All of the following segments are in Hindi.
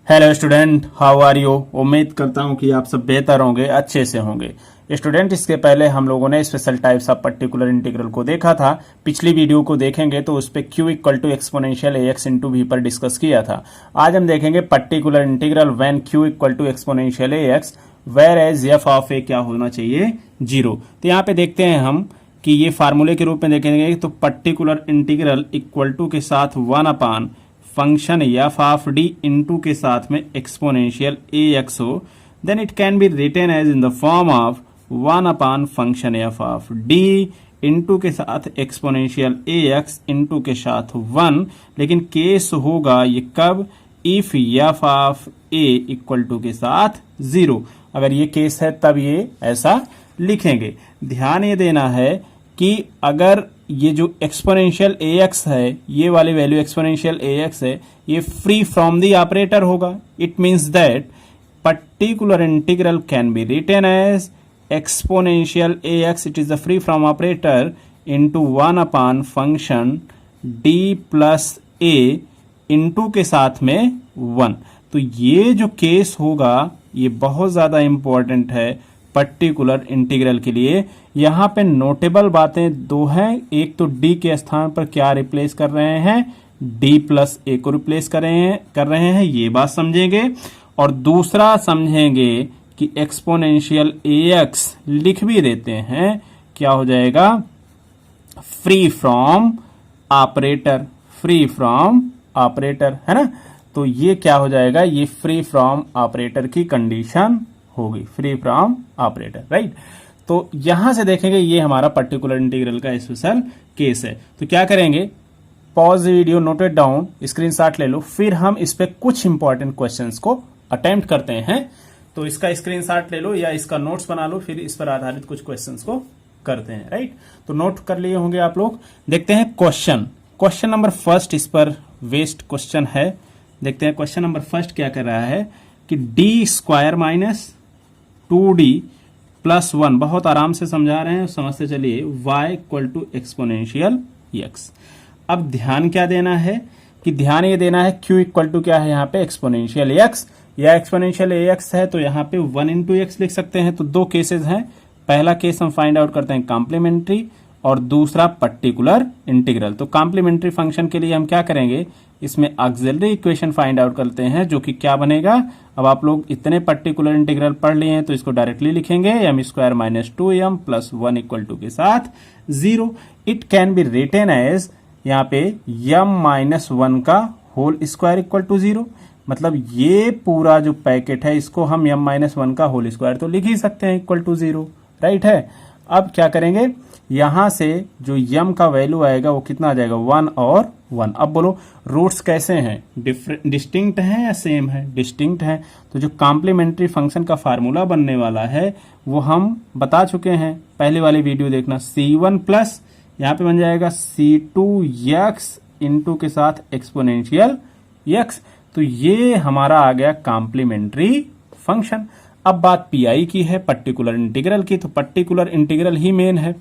Hello student, how are you. उम्मीद करता हूं कि आप सब बेहतर होंगे, अच्छे से होंगे। स्टूडेंट, इसके पहले हम लोगों ने special types of particular integral को देखा था। पिछली वीडियो को देखेंगे तो उस पर Q equal to exponential A X into V पर डिस्कस किया था। आज हम देखेंगे particular integral when Q equal to exponential A X whereas F of A क्या होना चाहिए, 0। तो यहाँ पे देखते हैं हम कि ये फार्मूले के रूप में देखेंगे तो पर्टिकुलर इंटीग्रल इक्वल टू के साथ 1 upon function F of D into के साथ में एक्सपोनेंशियल ए एक्स हो, then it can be written as in the form of 1 upon function F of D into के साथ एक्सपोनेंशियल ए एक्स इंटू के साथ 1। लेकिन केस होगा ये कब, if F of A equal to के साथ 0। अगर ये केस है तब ये ऐसा लिखेंगे। ध्यान ये देना है कि अगर ये जो एक्सपोनेंशियल ए एक्स है, ये वाली वैल्यू एक्सपोनेंशियल ए एक्स है, ये फ्री फ्रॉम दी ऑपरेटर होगा। It means that particular integral can be written as exponential A X, it is the free from operator, into 1 upon function D plus A into के साथ में 1। तो ये जो केस होगा ये बहुत ज्यादा इंपॉर्टेंट है पर्टिकुलर इंटीग्रल के लिए। यहां पे नोटेबल बातें दो हैं। एक तो डी के स्थान पर क्या रिप्लेस कर रहे हैं, डी प्लस ए को रिप्लेस कर रहे हैं, ये बात समझेंगे। और दूसरा समझेंगे कि एक्सपोनेंशियल ए एक्स लिख भी देते हैं, क्या हो जाएगा, free from operator, free from operator, है ना। तो ये क्या हो जाएगा, ये फ्री फ्रॉम ऑपरेटर की कंडीशन होगी, फ्री फ्रॉम ऑपरेटर, राइट। तो यहां से देखेंगे ये हमारा पर्टिकुलर इंटीग्रल का स्पेशल केस है। तो क्या करेंगे, pause video, noted down, screenshot ले लो, फिर हम इस पे कुछ इंपॉर्टेंट क्वेश्चंस को अटेम्प्ट करते हैं। तो इसका स्क्रीनशॉट ले लो या इसका नोट्स बना लो, फिर इस पर आधारित कुछ क्वेश्चंस को करते हैं, राइट। तो नोट कर लिए होंगे आप लोग। देखते हैं क्वेश्चन नंबर फर्स्ट, इस पर वेस्ट क्वेश्चन है। देखते हैं क्वेश्चन नंबर फर्स्ट क्या कर रहा है कि D square minus 2d plus 1, बहुत आराम से समझा रहे हैं, समझते चलिए, y equal to exponential x। अब ध्यान क्या देना है कि ध्यान ये देना है q इक्वल टू क्या है यहाँ पे, एक्सपोनेंशियल x, या एक्सपोनेंशियल x है तो यहाँ पे 1 इंटू एक्स लिख सकते हैं। तो दो केसेस हैं, पहला केस हम फाइंड आउट करते हैं कॉम्प्लीमेंट्री और दूसरा पर्टिकुलर इंटीग्रल। तो कॉम्प्लीमेंट्री फंक्शन के लिए हम क्या करेंगे, इसमें ऑक्सिलरी इक्वेशन फाइंड आउट करते हैं, जो कि क्या बनेगा। अब आप लोग इतने पर्टिकुलर इंटीग्रल पढ़ लिए हैं तो इसको डायरेक्टली लिखेंगे, M square minus 2m plus 1 equal to के साथ 0। It can be written as यहाँ पे m माइनस 1 का होल स्क्वायर इक्वल टू 0। मतलब ये पूरा जो पैकेट है इसको हम m माइनस 1 का होल स्क्वायर तो लिख ही सकते हैं इक्वल टू 0, राइट है। अब क्या करेंगे, यहां से जो m का वैल्यू आएगा वो कितना आ जाएगा, 1 और 1। अब बोलो रूट्स कैसे हैं, डिस्टिंक्ट हैं या सेम है, डिस्टिंक्ट है। तो जो कॉम्प्लीमेंट्री फंक्शन का फार्मूला बनने वाला है वो हम बता चुके हैं, पहले वाली वीडियो देखना। c1 प्लस यहाँ पे बन जाएगा c2x इंटू के साथ एक्सपोनेंशियल x। तो ये हमारा आ गया कॉम्प्लीमेंट्री फंक्शन। अब बात पीआई की है, पर्टिकुलर इंटीग्रल की। तो पर्टिकुलर इंटीग्रल ही मेन है।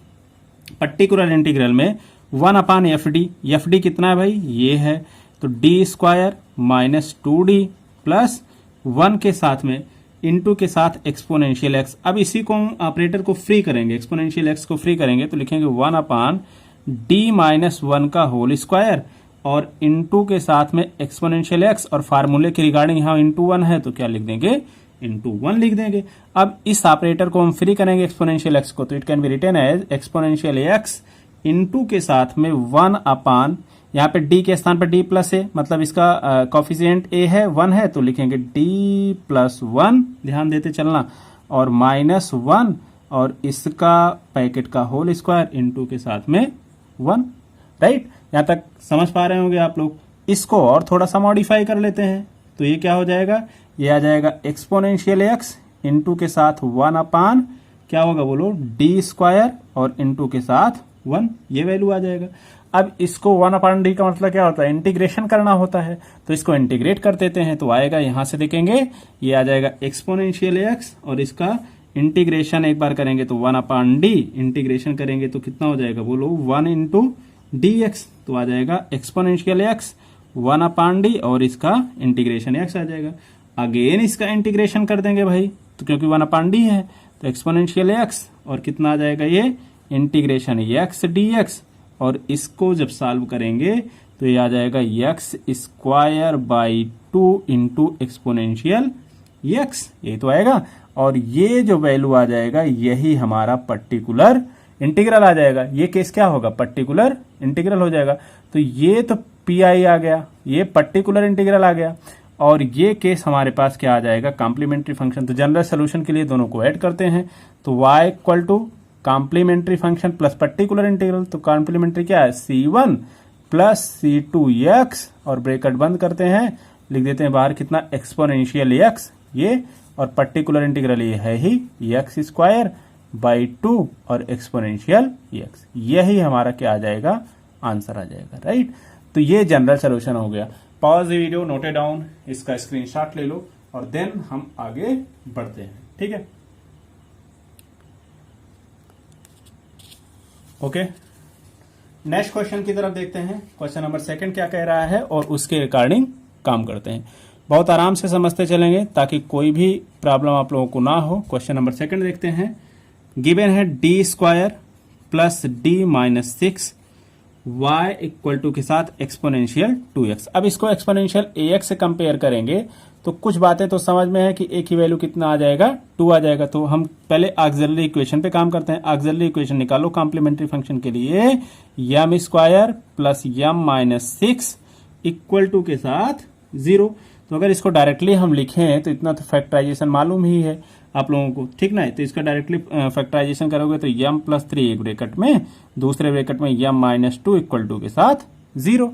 पर्टिकुलर इंटीग्रल में 1 अपान एफ डी कितना है भाई, ये है। तो D square minus 2d plus 1 के साथ में इंटू के साथ एक्सपोनेंशियल एक्स। अब इसी को ऑपरेटर को फ्री करेंगे, एक्सपोनेंशियल एक्स को फ्री करेंगे तो लिखेंगे 1 अपान डी माइनस 1 का होल स्क्वायर और इंटू के साथ में एक्सपोनेंशियल एक्स, और फार्मूले के रिगार्डिंग यहाँ इंटू 1 है तो क्या लिख देंगे, इंटू 1 लिख देंगे। अब इस ऑपरेटर को हम फ्री करेंगे एक्सपोनेंशियल एक्स को, तो it can be written as exponential X into के साथ में 1 अपान, यहाँ पे डी के स्थान पर डी प्लस ए, मतलब इसका कॉफिशिएंट ए है 1 है तो लिखेंगे डी प्लस 1, ध्यान देते चलना, और माइनस 1 और इसका पैकेट का होल स्क्वायर इंटू के साथ में 1, राइट। यहाँ तक समझ पा रहे होंगे आप लोग। इसको और थोड़ा सा मॉडिफाई कर लेते हैं तो ये क्या हो जाएगा, ये आ जाएगा एक्सपोनेंशियल एक्स इंटू के साथ 1 अपान क्या होगा बोलो, डी स्क्वायर और इंटू के साथ 1, ये वैल्यू आ जाएगा। अब इसको 1 अपान डी का मतलब क्या होता है, इंटीग्रेशन करना होता है। तो इसको इंटीग्रेट कर देते हैं तो आएगा, यहां से देखेंगे ये आ जाएगा एक्सपोनेंशियल एक्स और इसका इंटीग्रेशन एक बार करेंगे तो 1 अपान डी, इंटीग्रेशन करेंगे तो कितना हो जाएगा बोलो, 1 इंटू डी एक्स। तो आ जाएगा एक्सपोनेंशियल एक्स 1 अपान डी और इसका इंटीग्रेशन एक्स आ जाएगा। अगेन इसका इंटीग्रेशन कर देंगे भाई, तो क्योंकि 1/d है तो एक्सपोनेंशियल x, और कितना आ जाएगा ये इंटीग्रेशन x dx, और इसको जब सॉल्व करेंगे तो ये आ जाएगा x square by 2 into exponential x, ये तो आएगा। और ये जो वैल्यू आ जाएगा यही हमारा पर्टिकुलर इंटीग्रल आ जाएगा। ये केस क्या होगा, पर्टिकुलर इंटीग्रल हो जाएगा। तो ये तो पीआई आ गया, ये पर्टिकुलर इंटीग्रल आ गया, और ये केस हमारे पास क्या आ जाएगा, कॉम्प्लीमेंट्री फंक्शन। तो जनरल सोल्यूशन के लिए दोनों को ऐड करते हैं, तो y equal to complementary function plus particular integral. तो कॉम्प्लीमेंट्री क्या है, c1 प्लस c2x, और ब्रैकेट बंद करते हैं, लिख देते हैं बाहर कितना एक्सपोनेंशियल x ये, और पर्टिकुलर इंटीग्रल ये है ही x स्क्वायर बाई 2 और एक्सपोनेंशियल x। यही हमारा क्या आ जाएगा, आंसर आ जाएगा, राइट। तो ये जनरल सोल्यूशन हो गया। Pause video, note it down, इसका स्क्रीनशॉट ले लो, और देन हम आगे बढ़ते हैं, ठीक है। ओके, नेक्स्ट क्वेश्चन की तरफ देखते हैं। क्वेश्चन नंबर 2 क्या कह रहा है और उसके अकॉर्डिंग काम करते हैं। बहुत आराम से समझते चलेंगे ताकि कोई भी प्रॉब्लम आप लोगों को ना हो। क्वेश्चन नंबर 2 देखते हैं। गिवन है D square plus D minus 6 y equal to के साथ एक्सपोनेंशियल 2x। अब इसको एक्सपोनेंशियल ax से कंपेयर करेंगे तो कुछ बातें तो समझ में है कि a की वैल्यू कितना आ जाएगा, 2 आ जाएगा। तो हम पहले ऑक्सिलरी इक्वेशन पे काम करते हैं। ऑक्सिलरी इक्वेशन निकालो कॉम्प्लीमेंट्री फंक्शन के लिए, m square plus m minus 6 equal to के साथ 0। तो अगर इसको डायरेक्टली हम लिखें तो इतना तो फैक्टराइजेशन मालूम ही है आप लोगों को, ठीक ना। तो इसका डायरेक्टली फैक्टराइजेशन करोगे तो m प्लस 3 एक ब्रैकेट में, दूसरे ब्रैकेट में m माइनस 2 इक्वल टू के साथ 0,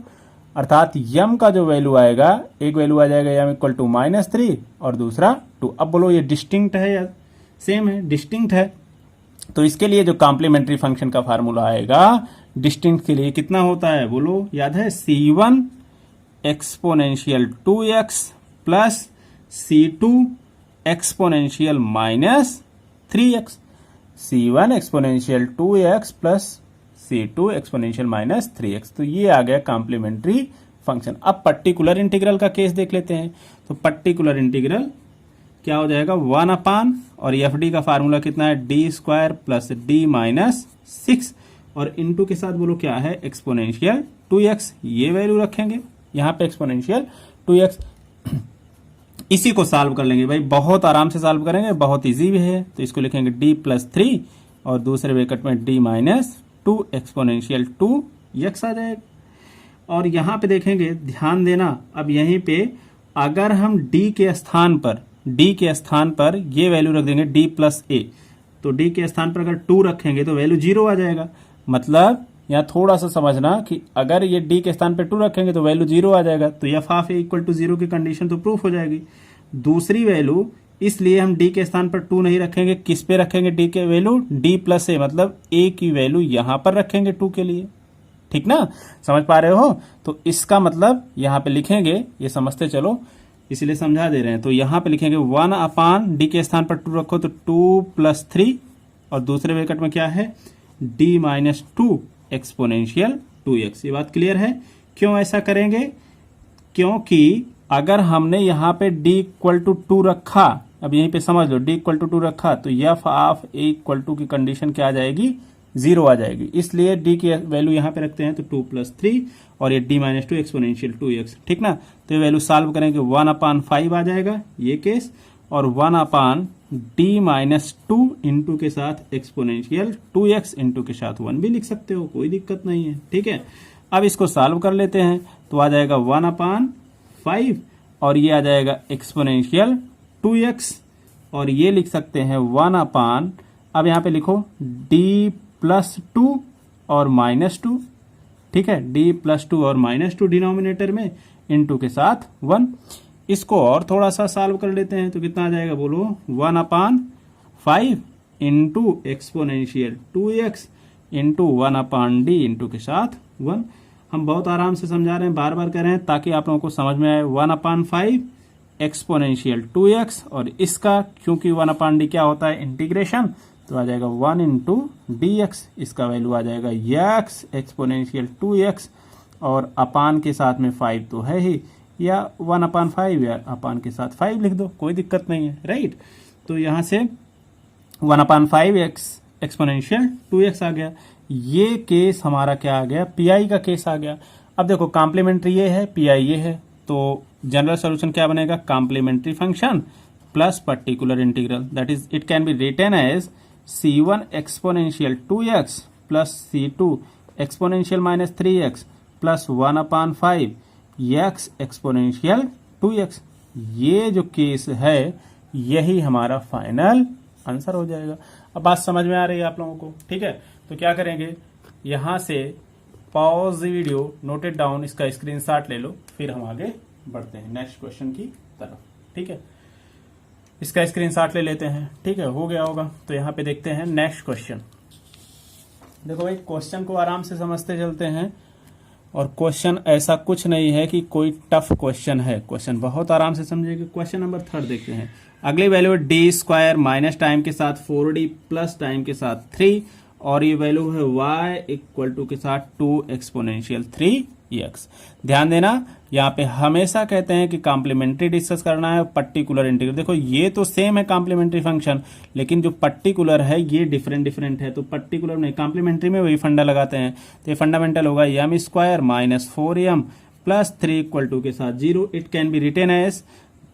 अर्थात m का जो वैल्यू आएगा, एक वैल्यू आ जाएगा m इक्वल टू माइनस 3 और दूसरा 2। अब बोलो ये डिस्टिंक्ट है या सेम है, डिस्टिंक्ट है। तो इसके लिए जो कॉम्प्लीमेंट्री फंक्शन का फार्मूला आएगा डिस्टिंक्ट के लिए कितना होता है, बोलो याद है, c1 exponential 2x plus c2 exponential minus 3x। c1 exponential 2x plus c2 exponential minus 3x। तो ये आ गया कॉम्प्लीमेंट्री फंक्शन। अब पर्टिकुलर इंटीग्रल का केस देख लेते हैं। तो पर्टिकुलर इंटीग्रल क्या हो जाएगा, 1/, और एफ डी का फार्मूला कितना है, D square plus D minus 6, और इनटू के साथ बोलो क्या है, एक्सपोनेंशियल 2x। ये वैल्यू रखेंगे यहां पे एक्सपोनेंशियल 2x। इसी को सॉल्व कर लेंगे भाई, बहुत आराम से सॉल्व करेंगे, बहुत इजी भी है। तो इसको लिखेंगे d प्लस 3 और दूसरे ब्रैकेट में d माइनस 2 एक्सपोनेंशियल 2x आ जाएगा। और यहां पे देखेंगे, ध्यान देना, अब यहीं पे अगर हम d के स्थान पर ये वैल्यू रख देंगे d प्लस a, तो d के स्थान पर अगर 2 रखेंगे तो वैल्यू 0 आ जाएगा। मतलब यहाँ थोड़ा सा समझना कि अगर ये d के स्थान पे 2 रखेंगे तो वैल्यू 0 आ जाएगा, तो f of a equal to 0 की कंडीशन तो प्रूफ हो जाएगी। दूसरी वैल्यू, इसलिए हम d के स्थान पर 2 नहीं रखेंगे, किस पे रखेंगे d के वैल्यू, d प्लस a, मतलब a की वैल्यू यहां पर रखेंगे 2 के लिए, ठीक ना, समझ पा रहे हो। तो इसका मतलब यहां पे लिखेंगे, ये समझते चलो इसलिए समझा दे रहे हैं। तो यहां पे लिखेंगे 1/d के स्थान पर 2 रखो तो 2 प्लस 3, और दूसरे ब्रैकेट में क्या है, d माइनस 2 एक्सपोनेंशियल 2x। ये बात क्लियर है। क्यों ऐसा करेंगे, क्योंकि अगर हमने यहाँ पे d इक्वल टू 2 रखा, अब यहीं पे समझ लो, d इक्वल टू 2 रखा तो f of a equal to की कंडीशन क्या आ जाएगी, 0 आ जाएगी। इसलिए d की वैल्यू यहाँ पे रखते हैं तो 2 प्लस 3 और ये d माइनस 2 एक्सपोनेंशियल 2x, ठीक ना। तो ये वैल्यू सॉल्व करेंगे 1/5 आ जाएगा ये केस, और 1/d माइनस 2 इंटू के साथ एक्सपोनेंशियल 2x इंटू के साथ 1 भी लिख सकते हो, कोई दिक्कत नहीं है, ठीक है। अब इसको सॉल्व कर लेते हैं तो आ जाएगा 1/5 और ये आ जाएगा एक्सपोनेंशियल 2x, और ये लिख सकते हैं 1/, अब यहां पे लिखो d प्लस 2 और माइनस 2, ठीक है, d प्लस 2 और माइनस 2 डिनोमिनेटर में, इंटू के साथ 1। इसको और थोड़ा सा सॉल्व कर लेते हैं तो कितना आ जाएगा, बोलो 1/5 into exponential 2x into 1/d into के साथ 1। हम बहुत आराम से समझा रहे हैं, बार बार कर रहे हैं ताकि आप लोगों को समझ में आए। 1/5 एक्सपोनेंशियल 2x, और इसका क्योंकि 1/d क्या होता है, इंटीग्रेशन, तो आ जाएगा 1 इंटू dx। इसका वैल्यू आ जाएगा x एक्सपोनेंशियल 2x, और अपान के साथ में 5 तो है ही, या 1/5 या अपान के साथ 5 लिख दो, कोई दिक्कत नहीं है, राइट। तो यहाँ से 1/5 एक्सपोनेंशियल 2x आ गया। ये केस हमारा क्या आ गया, पीआई का केस आ गया। अब देखो कॉम्प्लीमेंट्री ये है, पीआई ये है, तो जनरल सोल्यूशन क्या बनेगा, complementary function plus particular integral, that is it can be written as c1 exponential 2x plus c2 exponential -3x plus 1/5 x exponential 2x। ये जो केस है यही हमारा फाइनल आंसर हो जाएगा। अब बात समझ में आ रही है आप लोगों को, ठीक है। तो क्या करेंगे, यहां से pause the video, note it down, इसका स्क्रीनशॉट ले लो, फिर हम आगे बढ़ते हैं नेक्स्ट क्वेश्चन की तरफ, ठीक है। इसका स्क्रीनशॉट ले लेते हैं, ठीक है, हो गया होगा। तो यहां पे देखते हैं नेक्स्ट क्वेश्चन। देखो भाई, क्वेश्चन को आराम से समझते चलते हैं, और क्वेश्चन ऐसा कुछ नहीं है कि कोई टफ क्वेश्चन है, क्वेश्चन बहुत आराम से समझेंगे। क्वेश्चन नंबर 3 देखते हैं। अगली वैल्यू है d² माइनस टाइम के साथ 4d प्लस टाइम के साथ 3, और ये वैल्यू है y इक्वल टू के साथ 2 एक्सपोनेंशियल 3x। ध्यान देना, यहाँ पे हमेशा कहते हैं कि कॉम्प्लीमेंट्री डिस्कस करना है, पर्टिकुलर इंटीग्रल। देखो ये तो सेम है कॉम्प्लीमेंट्री फंक्शन, लेकिन जो पर्टिकुलर है ये डिफरेंट है। तो पर्टिकुलर नहीं, कॉम्प्लीमेंट्री में वही फंडा लगाते हैं। तो ये फंडामेंटल होगा m² minus 4m plus 3 equal to के साथ 0। It can be written as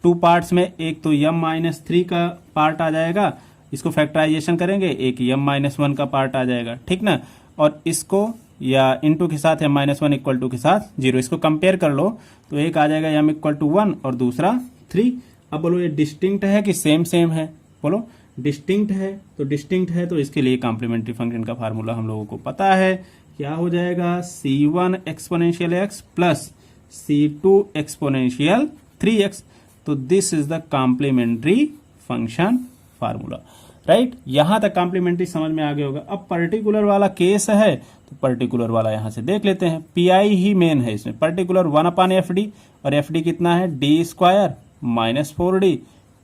2 parts में, एक तो m-3 का पार्ट आ जाएगा, इसको फैक्टराइजेशन करेंगे, एक m-1 का पार्ट आ जाएगा, ठीक ना। और इसको या इनटू के साथ m-1 इक्वल टू के साथ 0, इसको कंपेयर कर लो तो एक आ जाएगा m इक्वल टू 1 और दूसरा 3। अब बोलो ये डिस्टिंक्ट है कि सेम है, बोलो डिस्टिंक्ट है। तो डिस्टिंक्ट है तो इसके लिए कॉम्प्लीमेंट्री फंक्शन का फार्मूला हम लोगों को पता है, क्या हो जाएगा, c1 exponential x plus c2 exponential 3x। तो this is the complementary function formula, right. यहां तक कॉम्प्लीमेंट्री समझ में आ गया होगा। अब पर्टिकुलर वाला केस है, तो पर्टिकुलर वाला यहां से देख लेते हैं। पीआई ही मेन है इसमें, पर्टिकुलर 1/fd, और fd कितना है, d² minus 4d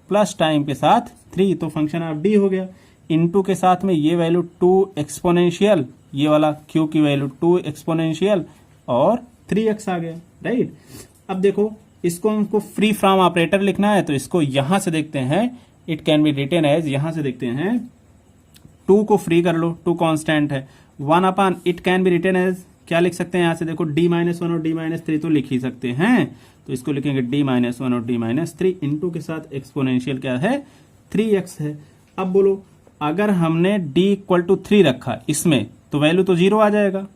plus time के साथ 3, तो फंक्शन ऑफ d हो गया। इनटू के साथ में ये वैल्यू 2 एक्सपोनेंशियल, ये वाला q की वैल्यू 2 एक्सपोनेंशियल और 3x आ गया, राइट। अब देखो इसको हमको फ्री फ्रॉम ऑपरेटर लिखना है, तो इसको यहां से देखते हैं, it can be written as, यहां से देखते हैं 2 को फ्री कर लो, 2 कांस्टेंट है, 1/, it can be written as, क्या लिख सकते हैं यहां से, देखो d-1 और d-3 तो लिख ही सकते हैं, तो इसको लिखेंगे d-1 और d-3 इनटू के साथ एक्सपोनेंशियल क्या है, 3x है। अब बोलो अगर हमने d इक्वल टू 3 रखा इसमें, तो वैल्यू तो 0 आ जाएगा,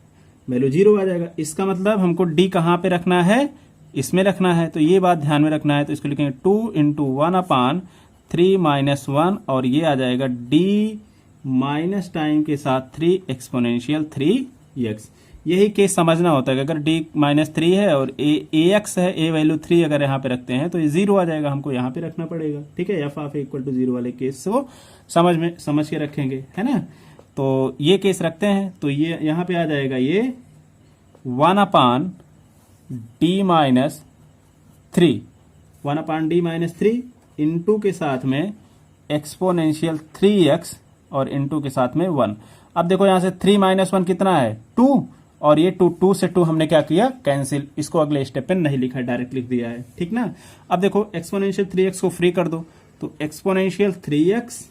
वैल्यू 0 आ जाएगा। इसका मतलब हमको d कहां पे रखना है, इसमें रखना है, तो ये बात ध्यान में रखना है। तो इसको लिखेंगे 2 इंटू 1/3 माइनस 1, और ये आ जाएगा d माइनस टाइम के साथ 3 एक्सपोनेंशियल 3x। यही केस समझना होता है कि अगर d-3 है और ax है, a वैल्यू 3 अगर यहाँ पे रखते हैं तो ये 0 आ जाएगा, हमको यहाँ पे रखना पड़ेगा, ठीक है। f इक्वल टू 0 वाले केस को समझ के रखेंगे, है ना। तो ये केस रखते हैं, तो ये यहाँ पे आ जाएगा ये 1/d-3 इंटू के साथ में एक्सपोनेंशियल 3x और इंटू के साथ में 1। अब देखो यहां से 3 - 1 कितना है, 2, और ये 2 से 2 हमने क्या किया, कैंसिल। इसको अगले स्टेप पे नहीं लिखा, डायरेक्ट लिख दिया है, ठीक ना। अब देखो एक्सपोनेंशियल 3x को फ्री कर दो, तो एक्सपोनेंशियल 3x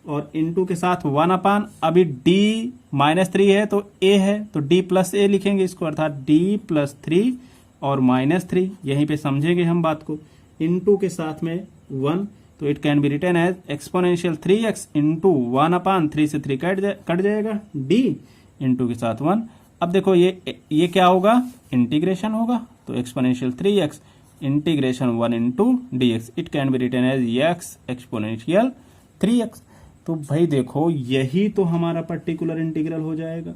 और इंटू के साथ 1/, अभी d-3 है तो a है, तो d प्लस a लिखेंगे इसको, अर्थात d+3 और -3, यहीं पे समझेंगे हम बात को। इंटू के साथ में 1, तो it can be written as exponential 3x into 1/3 से 3 कट जाएगा, d इंटू के साथ 1। अब देखो ये क्या होगा, इंटीग्रेशन होगा, तो exponential 3x integration 1 into dx, it can be written as x exponential 3x। तो भाई देखो यही तो हमारा पर्टिकुलर इंटीग्रल हो जाएगा।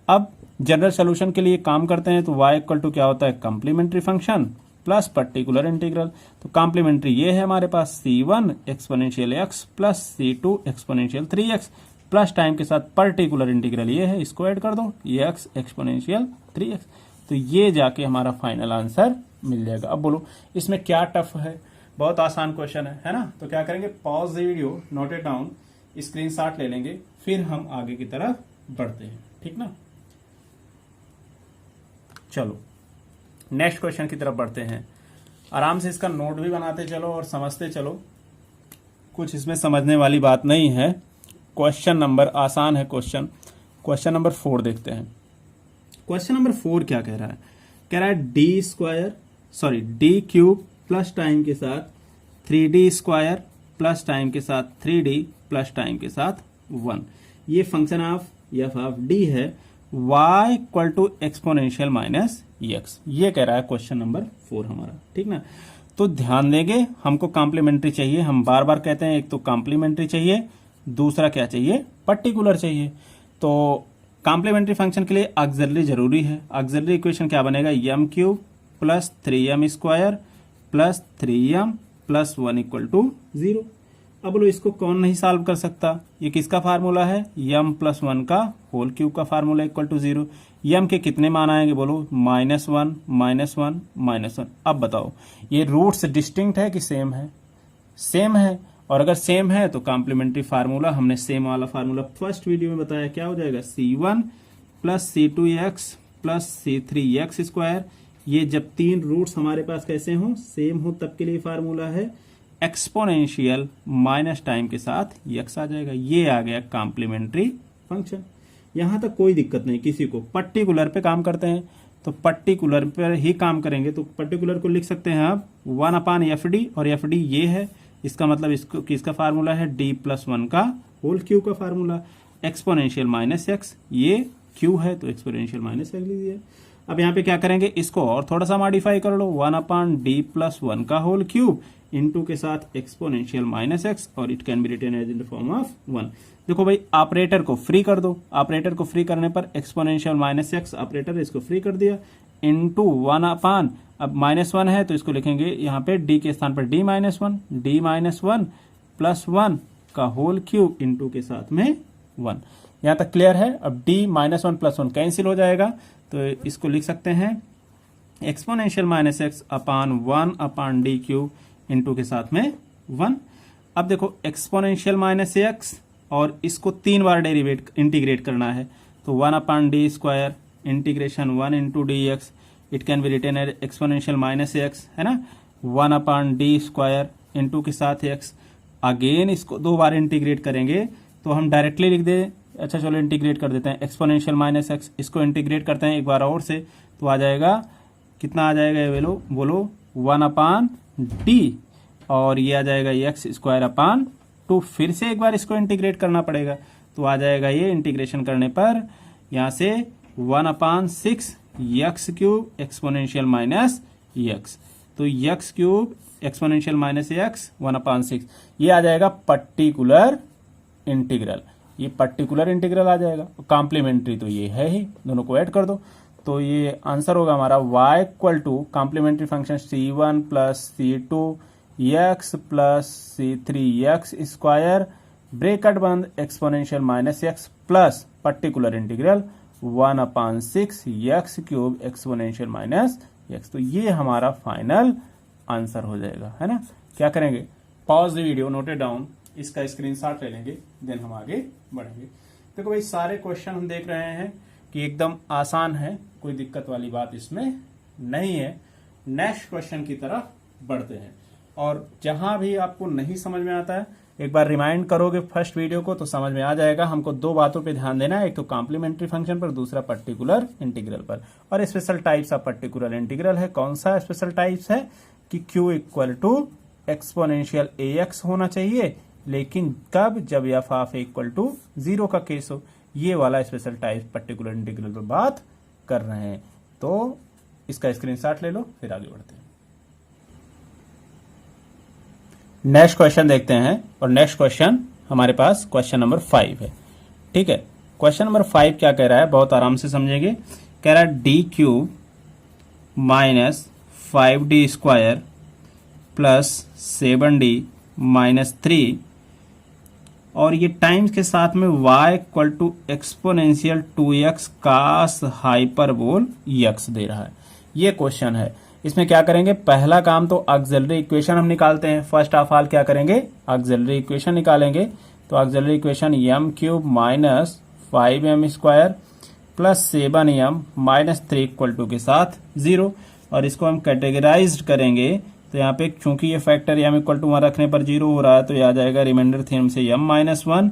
अब जनरल सोल्यूशन के लिए काम करते हैं, तो y इक्वल टू क्या होता है, complementary function plus particular integral. तो कॉम्प्लीमेंट्री ये है हमारे पास c1 exponential x plus c2 exponential 3x plus time के साथ पर्टिकुलर इंटीग्रल ये है, इसको ऐड कर दो, ये x एक्सपोनेंशियल 3x। तो ये जाके हमारा फाइनल आंसर मिल जाएगा। अब बोलो इसमें क्या टफ है, बहुत आसान क्वेश्चन है ना। तो क्या करेंगे, pause the video, note it down, screenshot ले लेंगे, फिर हम आगे की तरफ बढ़ते हैं, ठीक ना। चलो नेक्स्ट क्वेश्चन की तरफ बढ़ते हैं। आराम से इसका नोट भी बनाते चलो और समझते चलो, कुछ इसमें समझने वाली बात नहीं है। क्वेश्चन नंबर आसान है। क्वेश्चन नंबर 4 देखते हैं। क्वेश्चन नंबर 4 क्या कह रहा है? कह रहा है डी क्यूब प्लस टाइम के साथ 3d स्क्वायर प्लस टाइम के साथ 3d प्लस टाइम के साथ 1, ये फंक्शन ऑफ डी है, y equal to exponential minus x. ये कह रहा है क्वेश्चन नंबर 4 हमारा, ठीक ना। तो ध्यान देंगे, हमको कॉम्प्लीमेंट्री चाहिए। हम बार बार कहते हैं, एक तो कॉम्प्लीमेंट्री चाहिए, दूसरा क्या चाहिए? पर्टिकुलर चाहिए। तो कॉम्प्लीमेंट्री फंक्शन के लिए ऑक्सिलरी जरूरी है। ऑक्सिलरी इक्वेशन क्या बनेगा? m cube plus 3m square plus 3m plus 1 equal to 0। अब बोलो इसको कौन नहीं सॉल्व कर सकता? ये किसका फार्मूला है? m प्लस 1 का होल क्यूब का फार्मूला इक्वल टू 0। m के कितने मान आएंगे? बोलो -1 -1 -1। अब बताओ ये रूट्स डिस्टिंक्ट है कि सेम है? सेम है। और अगर सेम है तो कॉम्प्लीमेंट्री फार्मूला, हमने सेम वाला फार्मूला फर्स्ट वीडियो में बताया, क्या हो जाएगा? c1 plus c2x plus c3x square. ये जब तीन रूट्स हमारे पास कैसे हों? सेम हो, तब के लिए फार्मूला है एक्सपोनेंशियल माइनस टाइम के साथ x आ जाएगा। ये आ गया कॉम्प्लीमेंट्री फंक्शन। यहां तक कोई दिक्कत नहीं किसी को। पर्टिकुलर पे काम करते हैं तो पर्टिकुलर पर ही काम करेंगे। तो पर्टिकुलर को लिख सकते हैं आप 1/fd, और fd ये है, इसका मतलब इसको किसका फार्मूला है? d प्लस 1 का होल क्यू का फार्मूला। एक्सपोनेंशियल माइनस एक्स, ये q है तो एक्सपोनेंशियल माइनस एक्स लीजिए। अब यहाँ पे क्या करेंगे? इसको और थोड़ा सा मॉडिफाई कर लो, 1/d प्लस 1 का होल क्यूब इनटू के साथ एक्सपोनेंशियल माइनस एक्स, और it can be written as in the form of 1। देखो भाई, ऑपरेटर को फ्री कर दो। ऑपरेटर को फ्री करने पर एक्सपोनेंशियल माइनस एक्स ऑपरेटर, इसको फ्री कर दिया, इनटू 1/, अब -1 है तो इसको लिखेंगे यहाँ पे d के स्थान पर d माइनस 1 प्लस 1 का होल क्यूब इनटू के साथ में 1। यहां तक क्लियर है? अब d -1 प्लस 1 कैंसिल हो जाएगा, तो इसको लिख सकते हैं एक्सपोनेंशियल माइनस एक्स अपान 1/d क्यूब इनटू के साथ में 1। अब देखो एक्सपोनेंशियल माइनस एक्स, और इसको 3 बार इंटीग्रेट करना है, तो 1/d square integration 1 into dx, it can be written as exponential minus x, है ना। 1/d स्क्वायर इंटू के साथ x। अगेन इसको 2 बार इंटीग्रेट करेंगे तो हम डायरेक्टली लिख दे। अच्छा चलो इंटीग्रेट कर देते हैं, एक्सपोनेंशियल माइनस एक्स, इसको इंटीग्रेट करते हैं एक बार और से, तो आ जाएगा कितना आ जाएगा? ये बोलो 1/d, और ये आ जाएगा x स्क्वायर अपान 2। फिर से एक बार इसको इंटीग्रेट करना पड़ेगा, तो आ जाएगा ये इंटीग्रेशन करने पर यहां से 1/6 x cube exponential minus x। तो x cube exponential minus x 1/6, ये आ जाएगा पर्टिकुलर इंटीग्रल। ये पर्टिकुलर इंटीग्रल आ जाएगा। कॉम्प्लीमेंट्री तो ये है ही, दोनों को ऐड कर दो, तो ये आंसर होगा हमारा y equal to complementary function c1 plus c2 x plus c3 x square bracket बंद exponential minus x plus particular integral 1/6 x cube exponential minus x। तो ये हमारा फाइनल आंसर हो जाएगा, है ना। क्या करेंगे? Pause the video, note it down, इसका स्क्रीनशॉट ले लेंगे, देन हम आगे बढ़ेंगे। देखो भाई, सारे क्वेश्चन हम देख रहे हैं कि एकदम आसान है, कोई दिक्कत वाली बात इसमें नहीं है। नेक्स्ट क्वेश्चन की तरफ बढ़ते हैं, और जहां भी आपको नहीं समझ में आता है एक बार रिमाइंड करोगे फर्स्ट वीडियो को तो समझ में आ जाएगा। हमको 2 बातों पे ध्यान देना है, एक तो कॉम्प्लीमेंट्री फंक्शन पर, दूसरा पर्टिकुलर इंटीग्रल पर। और special types of particular integral है। कौन सा स्पेशल टाइप्स है? कि q equal to exponential ax होना चाहिए, लेकिन कब? जब f ऑफ इक्वल टू 0 का केस हो। ये वाला स्पेशल टाइप पर्टिकुलर इंटीग्रल पर बात कर रहे हैं, तो इसका स्क्रीनशॉट ले लो, फिर आगे बढ़ते हैं। नेक्स्ट क्वेश्चन देखते हैं, और नेक्स्ट क्वेश्चन हमारे पास क्वेश्चन नंबर 5 है, ठीक है। क्वेश्चन नंबर 5 क्या कह रहा है? बहुत आराम से समझेंगे। कह रहा है d cube minus 5d square plus 7d minus 3, और ये टाइम्स के साथ में y equal to exponential 2x cos hyperbolic x दे रहा है। ये क्वेश्चन है। इसमें क्या करेंगे? पहला काम तो ऑक्सिलरी इक्वेशन हम निकालते हैं। फर्स्ट ऑफ ऑल क्या करेंगे? ऑक्सिलरी इक्वेशन निकालेंगे। तो auxiliary equation m cube minus 5m square plus 7m minus 3 equal to के साथ 0, और इसको हम कैटेगराइज करेंगे तो यहाँ पे चूंकि ये फैक्टर m इक्वल टू 1 रखने पर 0 हो रहा है, तो ये आ जाएगा रिमाइंडर थ्योरम से m minus 1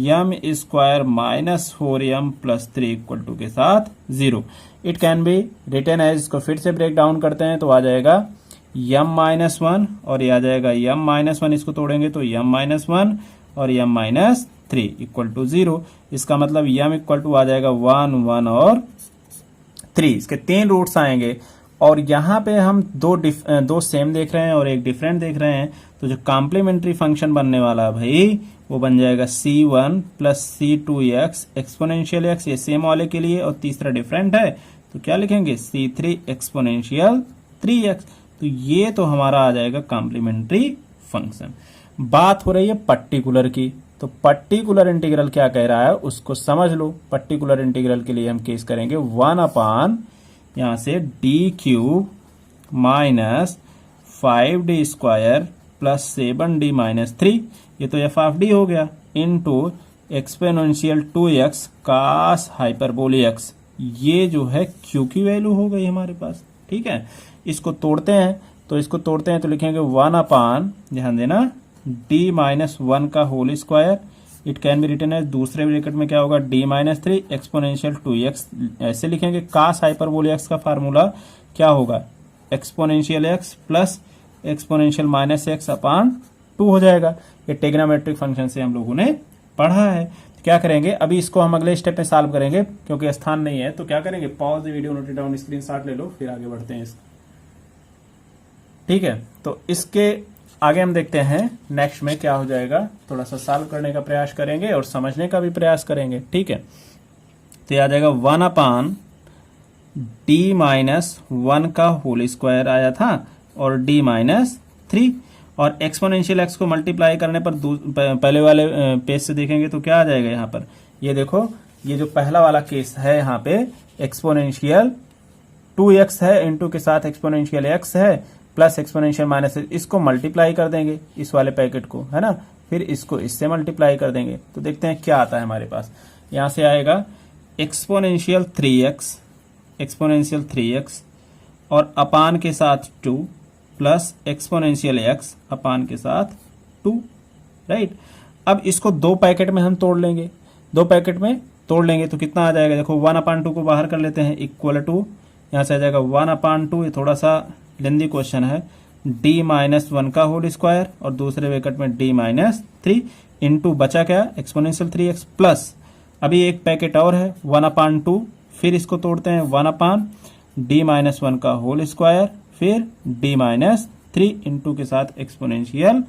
m square minus 4m plus 3 equal to के साथ 0। It can be written as, इसको फिर से ब्रेक डाउन करते हैं तो आ जाएगा m माइनस 1 और ये आ जाएगा m माइनस 1, इसको तोड़ेंगे तो m माइनस 1 और m माइनस 3 इक्वल टू 0। इसका मतलब m इक्वल टू आ जाएगा 1 1 और 3, इसके 3 रूट्स आएंगे। और यहाँ पे हम दो सेम देख रहे हैं और एक डिफरेंट देख रहे हैं, तो जो कॉम्प्लीमेंट्री फंक्शन बनने वाला है भाई वो बन जाएगा c1 plus c2x exponential x, ये सेम वाले के लिए, और तीसरा डिफरेंट है तो क्या लिखेंगे c3 एक्सपोनेंशियल 3x। तो ये तो हमारा आ जाएगा कॉम्प्लीमेंट्री फंक्शन। बात हो रही है पर्टिकुलर की, तो पर्टिकुलर इंटीग्रल क्या कह रहा है उसको समझ लो। पर्टिकुलर इंटीग्रल के लिए हम केस करेंगे 1 अपान यहां से D cube minus 5d square plus 7d minus 3, ये तो एफ ऑफ डी हो गया, इनटू एक्सपोनेंशियल 2x कास हाइपरबोली x, ये जो है क्यू की वैल्यू हो गई हमारे पास। ठीक है, इसको तोड़ते हैं, तो इसको तोड़ते हैं तो लिखेंगे 1 अपान, ध्यान देना, d माइनस 1 का whole square, it can be written as, दूसरे ब्रैकेट में क्या होगा d माइनस 3 एक्सपोनेंशियल 2x, ऐसे लिखेंगे। कास हाइपरबोली x का फार्मूला क्या होगा, exponential x plus exponential minus x अपान 2 हो जाएगा। ये ट्रिग्नोमेट्रिक फंक्शन से हम लोगों ने पढ़ा है। तो क्या करेंगे, अभी इसको हम अगले स्टेप में सॉल्व करेंगे, क्योंकि स्थान नहीं है तो क्या करेंगे, pause video, note it down, screenshot ले लो, फिर आगे बढ़ते हैं इसका। ठीक है, तो इसके आगे हम देखते हैं नेक्स्ट में क्या हो जाएगा, थोड़ा सा सॉल्व करने का प्रयास करेंगे और समझने का भी प्रयास करेंगे। ठीक है, तो आ जाएगा 1 अपान डी माइनस 1 का होल स्क्वायर आया था और डी माइनस 3, और एक्सपोनेंशियल एक्स को मल्टीप्लाई करने पर पहले वाले पेज से देखेंगे तो क्या आ जाएगा यहाँ पर, ये देखो, ये जो पहला वाला केस है यहाँ पे एक्सपोनेंशियल 2x है, इंटू के साथ एक्सपोनेंशियल x है प्लस एक्सपोनेंशियल माइनस, इसको मल्टीप्लाई कर देंगे इस वाले पैकेट को, है ना, फिर इसको इससे मल्टीप्लाई कर देंगे, तो देखते हैं क्या आता है हमारे पास। यहां से आएगा एक्सपोनेंशियल 3x और अपान के साथ 2 प्लस एक्सपोनेंशियल x अपान के साथ 2, राइट। अब इसको 2 पैकेट में हम तोड़ लेंगे, 2 पैकेट में तोड़ लेंगे तो कितना आ जाएगा, देखो 1 अपान 2 को बाहर कर लेते हैं, इक्वल टू यहां से आ जाएगा 1 अपान 2, ये थोड़ा सा लेंदी क्वेश्चन है, d माइनस 1 का होल स्क्वायर और दूसरे ब्रैकेट में d माइनस 3 इंटू बचा क्या, एक्सपोनेंशियल 3x प्लस, अभी एक पैकेट और है 1 अपान 2, फिर इसको तोड़ते हैं 1 अपान d माइनस 1 का होल स्क्वायर, फिर d माइनस 3 इंटू के साथ एक्सपोनेंशियल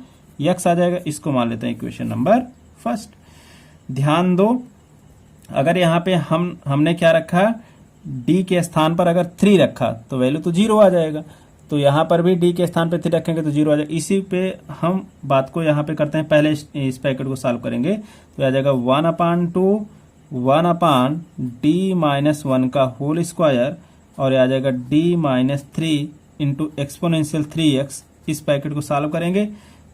x आ जाएगा। इसको मान लेते हैं इक्वेशन नंबर फर्स्ट। ध्यान दो, अगर यहाँ पे हमने क्या रखा, d के स्थान पर अगर 3 रखा तो वैल्यू तो 0 आ जाएगा, तो यहाँ पर भी d के स्थान पे 3 रखेंगे तो 0 आ जाएगा। इसी पे हम बात को यहाँ पे करते हैं, पहले इस पैकेट को सॉल्व करेंगे तो आ जाएगा 1 अपान 2 1 अपान d माइनस 1 का होल स्क्वायर और आ जाएगा d minus 3 into exponential 3x। इस पैकेट को सॉल्व करेंगे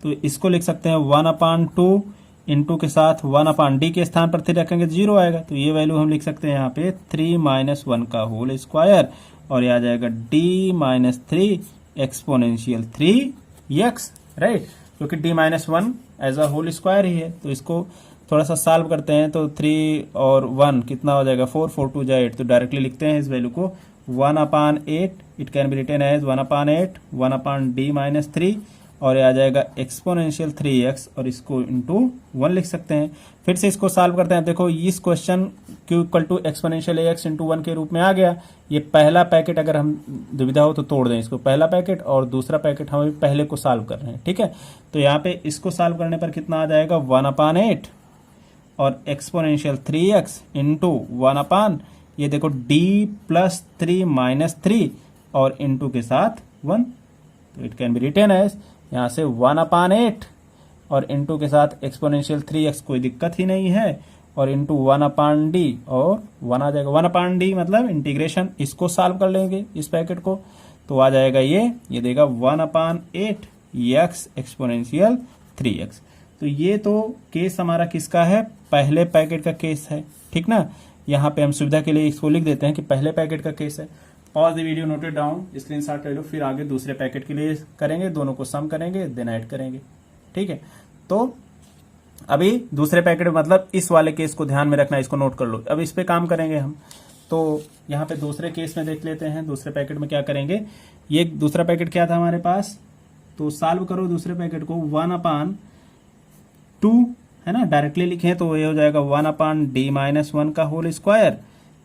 तो इसको लिख सकते हैं 1 अपान 2 इंटू के साथ 1 अपान डी के स्थान पर 3 रखेंगे 0 आएगा, तो ये वैल्यू हम लिख सकते हैं यहाँ पे 3 माइनस 1 का होल स्क्वायर और ये आ जाएगा d minus 3 exponential 3x, right, क्योंकि d minus 1 as a whole square ही है। तो इसको थोड़ा सा सॉल्व करते हैं तो 3 और 1 कितना हो जाएगा, 4 4 2 8, तो डायरेक्टली लिखते हैं इस वैल्यू को 1 upon 8, it can be written as 1 upon 8 1 upon d minus 3 और ये आ जाएगा एक्सपोनेंशियल 3x और इसको इंटू 1 लिख सकते हैं। फिर से इसको सॉल्व करते हैं, देखो इस question q equal to exponential ax into 1 के रूप में आ गया। ये पहला पैकेट अगर हम दुविधा हो तो तोड़ दें इसको, पहला पैकेट और दूसरा पैकेट हम पहले को सॉल्व कर रहे हैं, ठीक है। तो यहाँ पे इसको सॉल्व करने पर कितना आ जाएगा 1 अपान 8 और एक्सपोनेंशियल 3x इंटू 1 अपान, ये देखो d प्लस 3 माइनस 3 और इंटू के साथ 1, तो it can be written as यहाँ से 1 अपान 8 और इंटू के साथ एक्सपोनेंशियल 3x, कोई दिक्कत ही नहीं है, और इंटू 1 अपान डी और 1 आ जाएगा। 1 अपान डी मतलब इंटीग्रेशन, इसको सॉल्व कर लेंगे इस पैकेट को तो आ जाएगा ये देगा 1 अपान 8 x एक्सपोनेंशियल 3x। तो ये तो केस हमारा किसका है, पहले पैकेट का केस है, ठीक ना। यहाँ पे हम सुविधा के लिए इसको लिख देते हैं कि पहले पैकेट का केस है। Pause the video, noted down, screenshot ले लो, फिर आगे दूसरे पैकेट के लिए करेंगे, दोनों को सम करेंगे, देन ऐड करेंगे। ठीक है, तो अभी दूसरे पैकेट मतलब इस वाले केस को ध्यान में रखना, इसको नोट कर लो। अब इस पे काम करेंगे हम। तो यहाँ पे दूसरे केस में देख लेते हैं, दूसरे पैकेट में क्या करेंगे। ये दूसरा पैकेट क्या था हमारे पास, तो सॉल्व करो दूसरे पैकेट को। 1/2 है ना, डायरेक्टली लिखें तो ये हो जाएगा 1/d-1 का होल स्क्वायर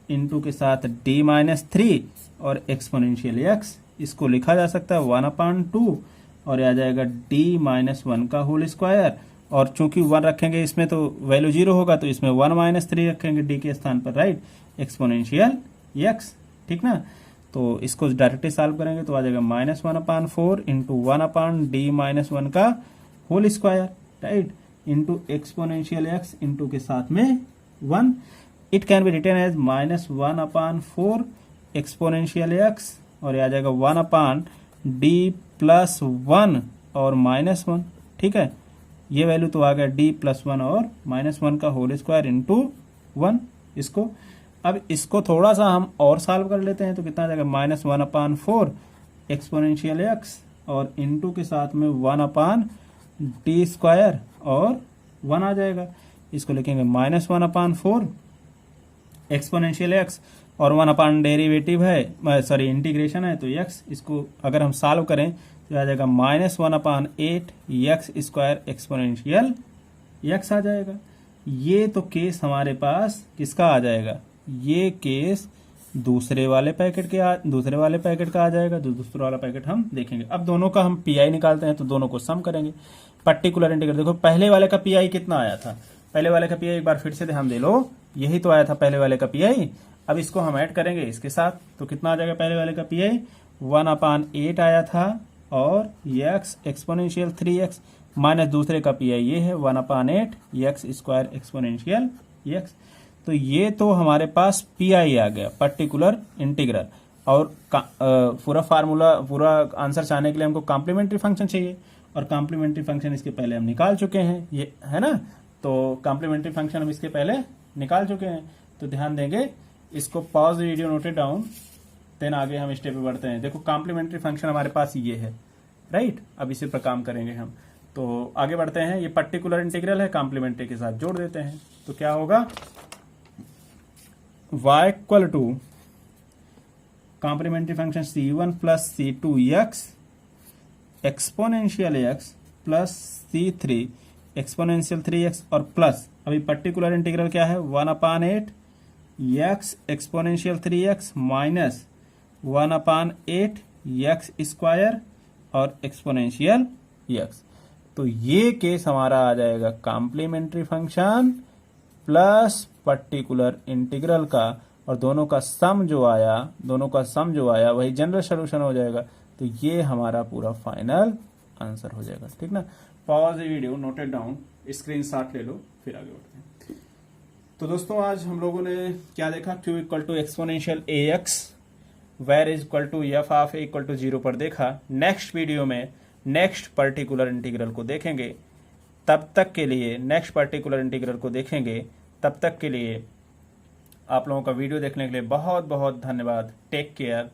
इंटू के साथ d-3 और एक्सपोनेंशियल x, इसको लिखा जा सकता है 1/2 और आ जाएगा d-1 का होल स्क्वायर। और चूंकि 1 रखेंगे इसमें तो वैल्यू 0 होगा, तो इसमें 1-3 रखेंगे d के स्थान पर, राइट, एक्सपोनेंशियल x। ठीक ना, तो इसको डायरेक्टली सॉल्व करेंगे तो आ जाएगा -1/4 इंटू 1/d-1 का whole square, right, into exponential x into के साथ में 1। It can be written as -1/4 exponential x और आ जाएगा 1/d+1 और -1। ठीक है, ये वैल्यू तो आ गया d+1 और -1 का होल स्क्वायर इंटू 1 इसको। अब इसको थोड़ा सा हम और सॉल्व कर लेते हैं तो कितना आ जाएगा -1/4 एक्सपोनेंशियल x और इंटू के साथ में 1/d² और 1 आ जाएगा। इसको लिखेंगे -1/4 एक्सपोनेंशियल x और 1 डेरिवेटिव है, सॉरी इंटीग्रेशन है तो x, इसको अगर हम सॉल्व करें तो आ जाएगा -1/8 x² एक्सपोनेंशियल x आ जाएगा। ये तो केस हमारे पास किसका आ जाएगा, ये केस दूसरे वाले पैकेट का आ जाएगा। दूसरा वाला पैकेट हम देखेंगे। अब दोनों का हम पीआई निकालते हैं तो दोनों को सम करेंगे। पर्टिकुलर इंटीग्रल देखो, पहले वाले का पीआई कितना आया था, पहले वाले का पीआई एक बार फिर से ध्यान दे लो, यही तो आया था पहले वाले का पीआई। अब इसको हम ऐड करेंगे इसके साथ तो कितना आ जाएगा, पहले वाले का पीआई 1/8 आया था और x एक्सपोनेंशियल 3x माइनस दूसरे का पीआई ये है 1/8 x² एक्सपोनेंशियल x। तो ये तो हमारे पास पीआई आ गया, पर्टिकुलर इंटीग्रल। और पूरा फार्मूला, पूरा आंसर चाहने के लिए हमको कॉम्प्लीमेंट्री फंक्शन चाहिए और कॉम्प्लीमेंट्री फंक्शन इसके पहले हम निकाल चुके हैं, ये है ना, तो कॉम्प्लीमेंट्री फंक्शन हम इसके पहले निकाल चुके हैं। तो ध्यान देंगे, इसको pause video, noted down, then आगे हम स्टेप पे बढ़ते हैं। देखो कॉम्प्लीमेंट्री फंक्शन हमारे पास ये है, राइट, अब इसी पर काम करेंगे हम। तो आगे बढ़ते हैं, ये पर्टिकुलर इंटीग्रल है, कॉम्प्लीमेंट्री के साथ जोड़ देते हैं तो क्या होगा, y equal to complementary function c1 plus c2x exponential x plus c3 exponential 3x और प्लस, अभी पर्टिकुलर इंटीग्रल क्या है, 1/8 x exponential 3x minus 1/8 x² और एक्सपोनेंशियल x। तो ये केस हमारा आ जाएगा complementary function plus particular integral का, और दोनों का सम जो आया वही जनरल सोल्यूशन हो जाएगा। तो ये हमारा पूरा फाइनल आंसर हो जाएगा। ठीक ना, pause video, noted down, screenshot ले लो, फिर आगे बढ़ते हैं। तो दोस्तों आज हम लोगों ने क्या देखा, q equal to exponential ax where is equal to f of a equal to 0 पर देखा। नेक्स्ट वीडियो में नेक्स्ट पर्टिकुलर इंटीग्रल को देखेंगे। तब तक के लिए नेक्स्ट पर्टिकुलर इंटीग्रल को देखेंगे, तब तक के लिए आप लोगों का वीडियो देखने के लिए बहुत बहुत धन्यवाद। Take care.